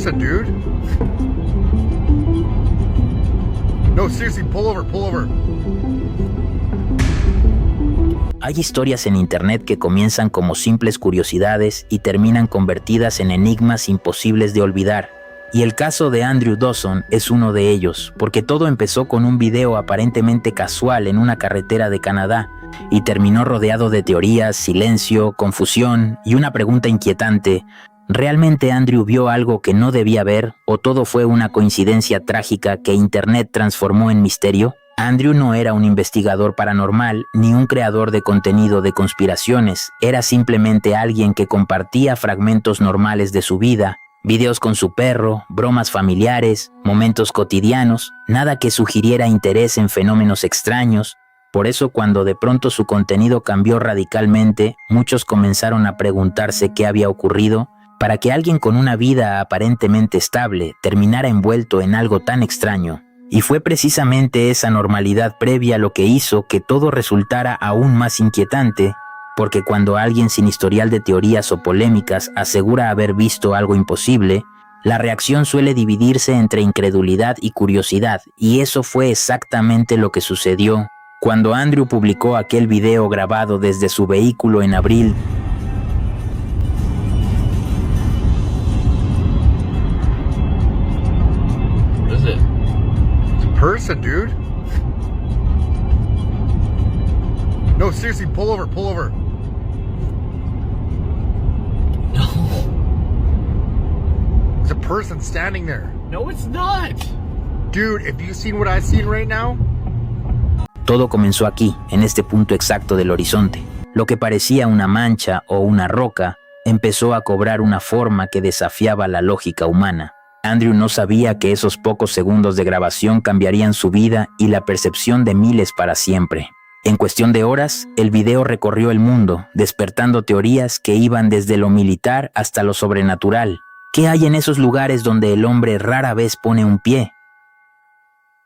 person, dude. No, seriously, pull over, pull over. Hay historias en internet que comienzan como simples curiosidades y terminan convertidas en enigmas imposibles de olvidar. Y el caso de Andrew Dawson es uno de ellos, porque todo empezó con un video aparentemente casual en una carretera de Canadá y terminó rodeado de teorías, silencio, confusión y una pregunta inquietante. ¿Realmente Andrew vio algo que no debía ver o todo fue una coincidencia trágica que internet transformó en misterio? Andrew no era un investigador paranormal ni un creador de contenido de conspiraciones, era simplemente alguien que compartía fragmentos normales de su vida, videos con su perro, bromas familiares, momentos cotidianos, nada que sugiriera interés en fenómenos extraños. Por eso cuando de pronto su contenido cambió radicalmente, muchos comenzaron a preguntarse qué había ocurrido para que alguien con una vida aparentemente estable terminara envuelto en algo tan extraño. Y fue precisamente esa normalidad previa lo que hizo que todo resultara aún más inquietante, porque cuando alguien sin historial de teorías o polémicas asegura haber visto algo imposible, la reacción suele dividirse entre incredulidad y curiosidad, y eso fue exactamente lo que sucedió cuando Andrew publicó aquel video grabado desde su vehículo en abril. Person, dude. No, seriously, pull over, pull over. No. There's a person standing there. No, it's not. Dude, if you've seen what I've seen right now. Todo comenzó aquí, en este punto exacto del horizonte. Lo que parecía una mancha o una roca empezó a cobrar una forma que desafiaba la lógica humana. Andrew no sabía que esos pocos segundos de grabación cambiarían su vida y la percepción de miles para siempre. En cuestión de horas, el video recorrió el mundo, despertando teorías que iban desde lo militar hasta lo sobrenatural. ¿Qué hay en esos lugares donde el hombre rara vez pone un pie?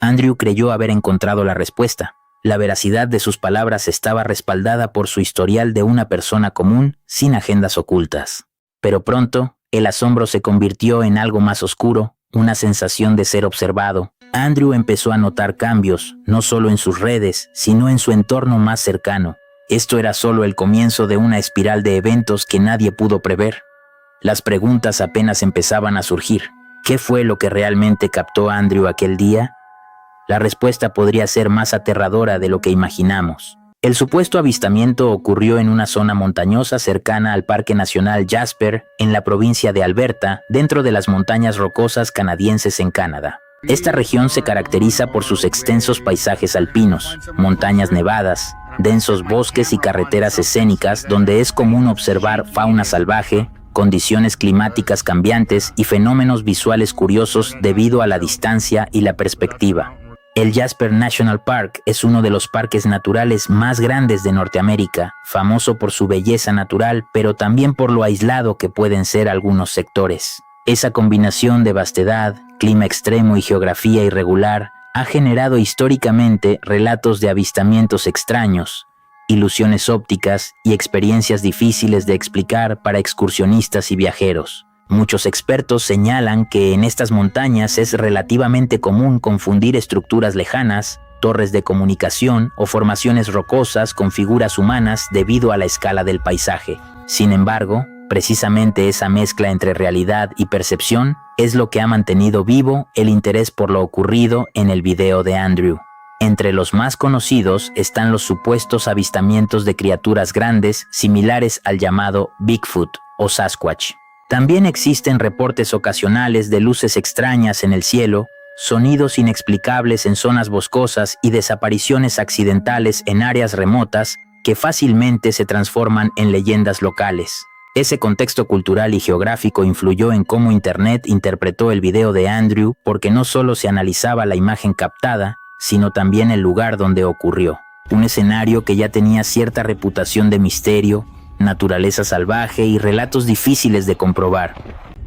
Andrew creyó haber encontrado la respuesta. La veracidad de sus palabras estaba respaldada por su historial de una persona común, sin agendas ocultas. Pero pronto, el asombro se convirtió en algo más oscuro, una sensación de ser observado. Andrew empezó a notar cambios, no solo en sus redes, sino en su entorno más cercano. Esto era solo el comienzo de una espiral de eventos que nadie pudo prever. Las preguntas apenas empezaban a surgir. ¿Qué fue lo que realmente captó a Andrew aquel día? La respuesta podría ser más aterradora de lo que imaginamos. El supuesto avistamiento ocurrió en una zona montañosa cercana al Parque Nacional Jasper, en la provincia de Alberta, dentro de las montañas rocosas canadienses en Canadá. Esta región se caracteriza por sus extensos paisajes alpinos, montañas nevadas, densos bosques y carreteras escénicas donde es común observar fauna salvaje, condiciones climáticas cambiantes y fenómenos visuales curiosos debido a la distancia y la perspectiva. El Jasper National Park es uno de los parques naturales más grandes de Norteamérica, famoso por su belleza natural, pero también por lo aislado que pueden ser algunos sectores. Esa combinación de vastedad, clima extremo y geografía irregular ha generado históricamente relatos de avistamientos extraños, ilusiones ópticas y experiencias difíciles de explicar para excursionistas y viajeros. Muchos expertos señalan que en estas montañas es relativamente común confundir estructuras lejanas, torres de comunicación o formaciones rocosas con figuras humanas debido a la escala del paisaje. Sin embargo, precisamente esa mezcla entre realidad y percepción es lo que ha mantenido vivo el interés por lo ocurrido en el video de Andrew. Entre los más conocidos están los supuestos avistamientos de criaturas grandes similares al llamado Bigfoot o Sasquatch. También existen reportes ocasionales de luces extrañas en el cielo, sonidos inexplicables en zonas boscosas y desapariciones accidentales en áreas remotas que fácilmente se transforman en leyendas locales. Ese contexto cultural y geográfico influyó en cómo Internet interpretó el video de Andrew porque no solo se analizaba la imagen captada, sino también el lugar donde ocurrió. Un escenario que ya tenía cierta reputación de misterio, naturaleza salvaje y relatos difíciles de comprobar.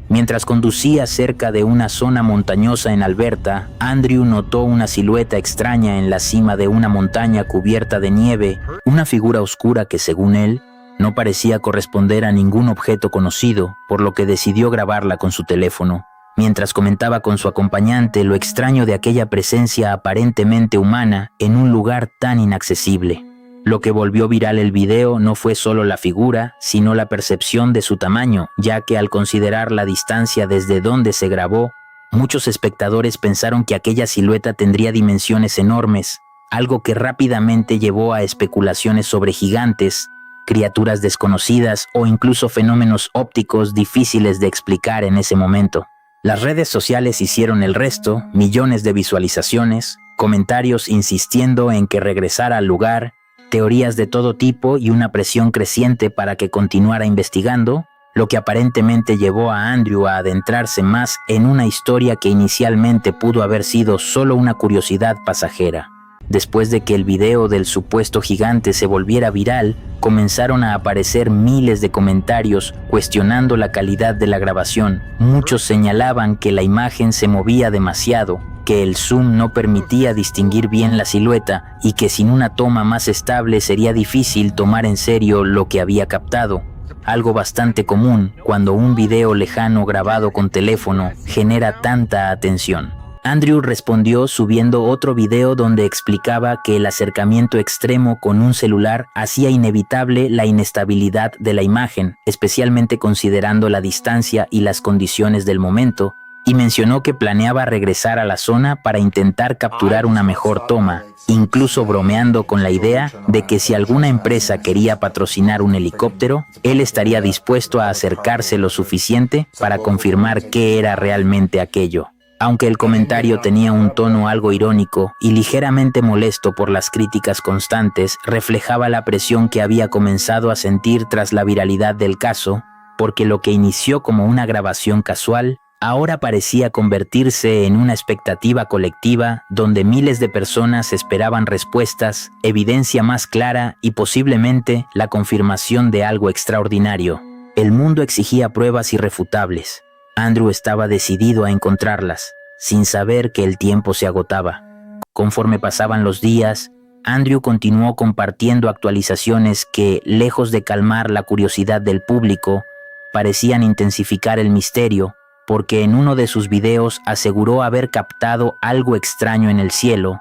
Mientras conducía cerca de una zona montañosa en Alberta, Andrew notó una silueta extraña en la cima de una montaña cubierta de nieve, una figura oscura que, según él, no parecía corresponder a ningún objeto conocido, por lo que decidió grabarla con su teléfono. mientras comentaba con su acompañante lo extraño de aquella presencia aparentemente humana en un lugar tan inaccesible. Lo que volvió viral el video no fue solo la figura, sino la percepción de su tamaño, ya que al considerar la distancia desde donde se grabó, muchos espectadores pensaron que aquella silueta tendría dimensiones enormes, algo que rápidamente llevó a especulaciones sobre gigantes, criaturas desconocidas o incluso fenómenos ópticos difíciles de explicar en ese momento. Las redes sociales hicieron el resto, millones de visualizaciones, comentarios insistiendo en que regresara al lugar, teorías de todo tipo y una presión creciente para que continuara investigando, lo que aparentemente llevó a Andrew a adentrarse más en una historia que inicialmente pudo haber sido solo una curiosidad pasajera. Después de que el video del supuesto gigante se volviera viral, comenzaron a aparecer miles de comentarios cuestionando la calidad de la grabación. Muchos señalaban que la imagen se movía demasiado, que el zoom no permitía distinguir bien la silueta y que sin una toma más estable sería difícil tomar en serio lo que había captado. Algo bastante común cuando un video lejano grabado con teléfono genera tanta atención. Andrew respondió subiendo otro video donde explicaba que el acercamiento extremo con un celular hacía inevitable la inestabilidad de la imagen, especialmente considerando la distancia y las condiciones del momento, y mencionó que planeaba regresar a la zona para intentar capturar una mejor toma, incluso bromeando con la idea de que si alguna empresa quería patrocinar un helicóptero, él estaría dispuesto a acercarse lo suficiente para confirmar qué era realmente aquello. Aunque el comentario tenía un tono algo irónico y ligeramente molesto por las críticas constantes, reflejaba la presión que había comenzado a sentir tras la viralidad del caso, porque lo que inició como una grabación casual, ahora parecía convertirse en una expectativa colectiva donde miles de personas esperaban respuestas, evidencia más clara y posiblemente la confirmación de algo extraordinario. El mundo exigía pruebas irrefutables. Andrew estaba decidido a encontrarlas, sin saber que el tiempo se agotaba. Conforme pasaban los días, Andrew continuó compartiendo actualizaciones que, lejos de calmar la curiosidad del público, parecían intensificar el misterio, porque en uno de sus videos aseguró haber captado algo extraño en el cielo,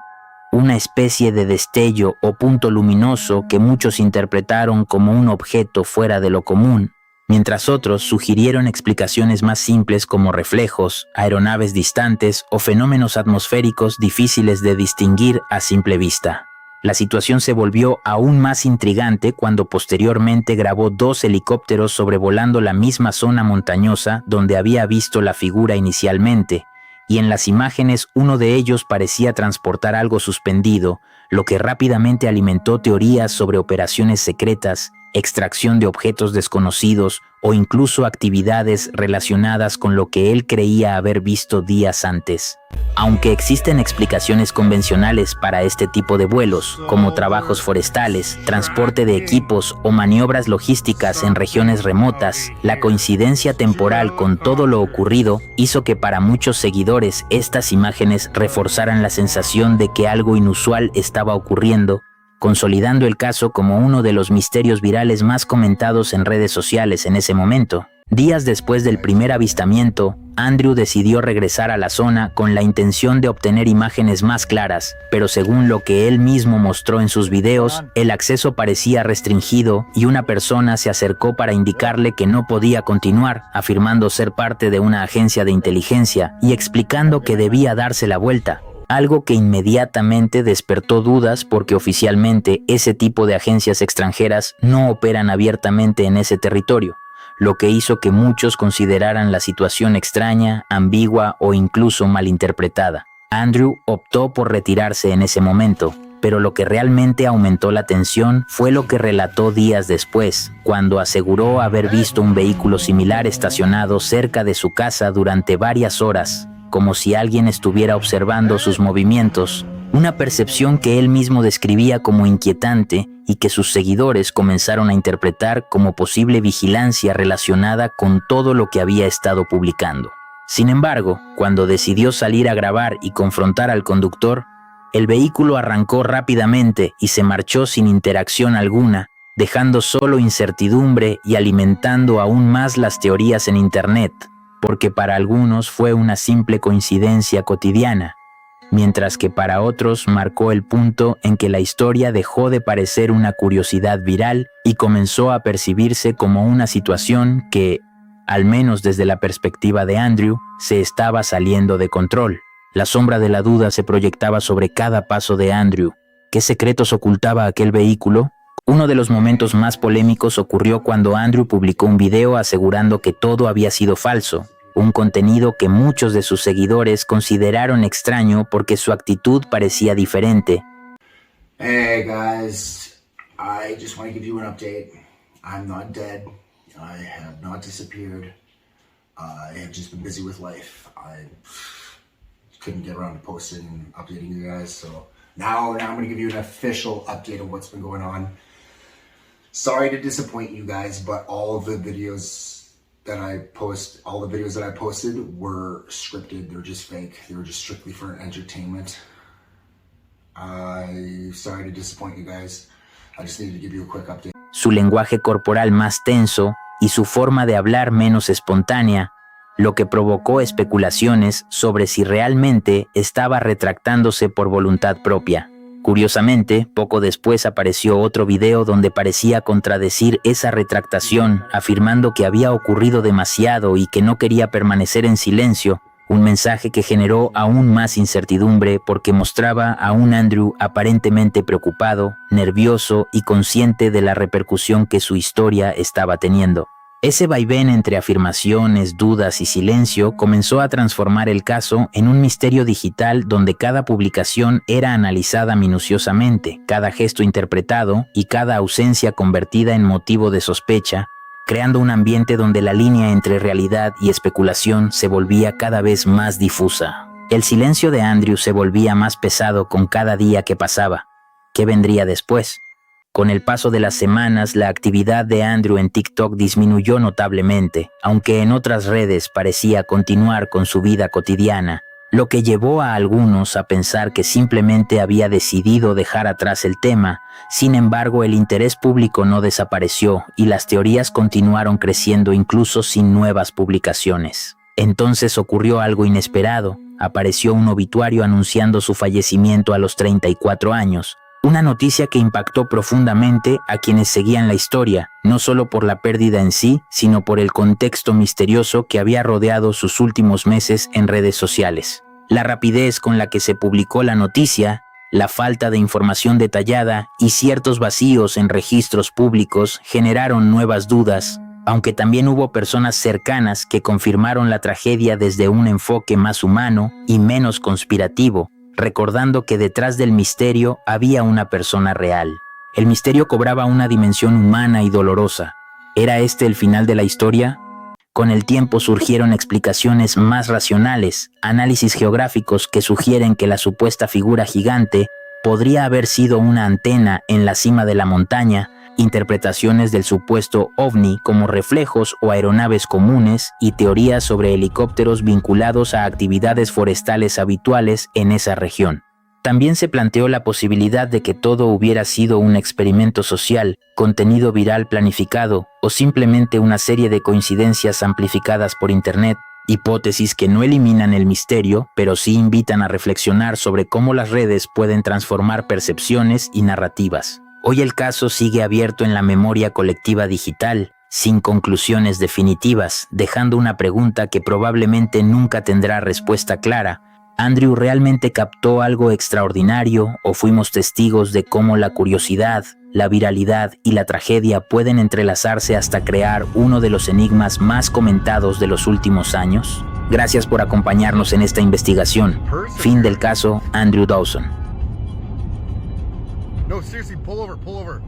una especie de destello o punto luminoso que muchos interpretaron como un objeto fuera de lo común, mientras otros sugirieron explicaciones más simples como reflejos, aeronaves distantes o fenómenos atmosféricos difíciles de distinguir a simple vista. La situación se volvió aún más intrigante cuando posteriormente grabó 2 helicópteros sobrevolando la misma zona montañosa donde había visto la figura inicialmente, y en las imágenes uno de ellos parecía transportar algo suspendido, lo que rápidamente alimentó teorías sobre operaciones secretas, extracción de objetos desconocidos o incluso actividades relacionadas con lo que él creía haber visto días antes. Aunque existen explicaciones convencionales para este tipo de vuelos, como trabajos forestales, transporte de equipos o maniobras logísticas en regiones remotas, la coincidencia temporal con todo lo ocurrido hizo que para muchos seguidores estas imágenes reforzaran la sensación de que algo inusual estaba ocurriendo, consolidando el caso como uno de los misterios virales más comentados en redes sociales en ese momento. Días después del primer avistamiento, Andrew decidió regresar a la zona con la intención de obtener imágenes más claras, pero según lo que él mismo mostró en sus videos, el acceso parecía restringido y una persona se acercó para indicarle que no podía continuar, afirmando ser parte de una agencia de inteligencia y explicando que debía darse la vuelta. Algo que inmediatamente despertó dudas porque oficialmente ese tipo de agencias extranjeras no operan abiertamente en ese territorio, lo que hizo que muchos consideraran la situación extraña, ambigua o incluso malinterpretada. Andrew optó por retirarse en ese momento, pero lo que realmente aumentó la tensión fue lo que relató días después, cuando aseguró haber visto un vehículo similar estacionado cerca de su casa durante varias horas, como si alguien estuviera observando sus movimientos, una percepción que él mismo describía como inquietante y que sus seguidores comenzaron a interpretar como posible vigilancia relacionada con todo lo que había estado publicando. Sin embargo, cuando decidió salir a grabar y confrontar al conductor, el vehículo arrancó rápidamente y se marchó sin interacción alguna, dejando solo incertidumbre y alimentando aún más las teorías en Internet. porque para algunos fue una simple coincidencia cotidiana, mientras que para otros marcó el punto en que la historia dejó de parecer una curiosidad viral y comenzó a percibirse como una situación que, al menos desde la perspectiva de Andrew, se estaba saliendo de control. La sombra de la duda se proyectaba sobre cada paso de Andrew. ¿Qué secretos ocultaba aquel vehículo? Uno de los momentos más polémicos ocurrió cuando Andrew publicó un video asegurando que todo había sido falso, un contenido que muchos de sus seguidores consideraron extraño porque su actitud parecía diferente. Hey guys, I just want to give you an update. I'm not dead. I have not disappeared. I have just been busy with life. I couldn't get around to posting and updating you guys, so now I'm going to give you an official update of what's been going on. Sorry to disappoint you guys, but all of the videos that I posted were scripted. They're just fake. They were just strictly for entertainment. I'm sorry to disappoint you guys. I just needed to give you a quick update. Su lenguaje corporal más tenso y su forma de hablar menos espontánea, lo que provocó especulaciones sobre si realmente estaba retractándose por voluntad propia. Curiosamente, poco después apareció otro video donde parecía contradecir esa retractación, afirmando que había ocurrido demasiado y que no quería permanecer en silencio, un mensaje que generó aún más incertidumbre porque mostraba a un Andrew aparentemente preocupado, nervioso y consciente de la repercusión que su historia estaba teniendo. Ese vaivén entre afirmaciones, dudas y silencio comenzó a transformar el caso en un misterio digital donde cada publicación era analizada minuciosamente, cada gesto interpretado y cada ausencia convertida en motivo de sospecha, creando un ambiente donde la línea entre realidad y especulación se volvía cada vez más difusa. El silencio de Andrew se volvía más pesado con cada día que pasaba. ¿Qué vendría después? Con el paso de las semanas, la actividad de Andrew en TikTok disminuyó notablemente, aunque en otras redes parecía continuar con su vida cotidiana, lo que llevó a algunos a pensar que simplemente había decidido dejar atrás el tema. Sin embargo, el interés público no desapareció y las teorías continuaron creciendo incluso sin nuevas publicaciones. Entonces ocurrió algo inesperado. Apareció un obituario anunciando su fallecimiento a los 34 años. Una noticia que impactó profundamente a quienes seguían la historia, no solo por la pérdida en sí, sino por el contexto misterioso que había rodeado sus últimos meses en redes sociales. La rapidez con la que se publicó la noticia, la falta de información detallada y ciertos vacíos en registros públicos generaron nuevas dudas, aunque también hubo personas cercanas que confirmaron la tragedia desde un enfoque más humano y menos conspirativo, recordando que detrás del misterio había una persona real. El misterio cobraba una dimensión humana y dolorosa. ¿Era este el final de la historia? Con el tiempo surgieron explicaciones más racionales, análisis geográficos que sugieren que la supuesta figura gigante podría haber sido una antena en la cima de la montaña, interpretaciones del supuesto ovni como reflejos o aeronaves comunes y teorías sobre helicópteros vinculados a actividades forestales habituales en esa región. También se planteó la posibilidad de que todo hubiera sido un experimento social, contenido viral planificado o simplemente una serie de coincidencias amplificadas por Internet, hipótesis que no eliminan el misterio, pero sí invitan a reflexionar sobre cómo las redes pueden transformar percepciones y narrativas. Hoy el caso sigue abierto en la memoria colectiva digital, sin conclusiones definitivas, dejando una pregunta que probablemente nunca tendrá respuesta clara. ¿Andrew realmente captó algo extraordinario o fuimos testigos de cómo la curiosidad, la viralidad y la tragedia pueden entrelazarse hasta crear uno de los enigmas más comentados de los últimos años? Gracias por acompañarnos en esta investigación. Fin del caso Andrew Dawson. No, seriously, pull over, pull over.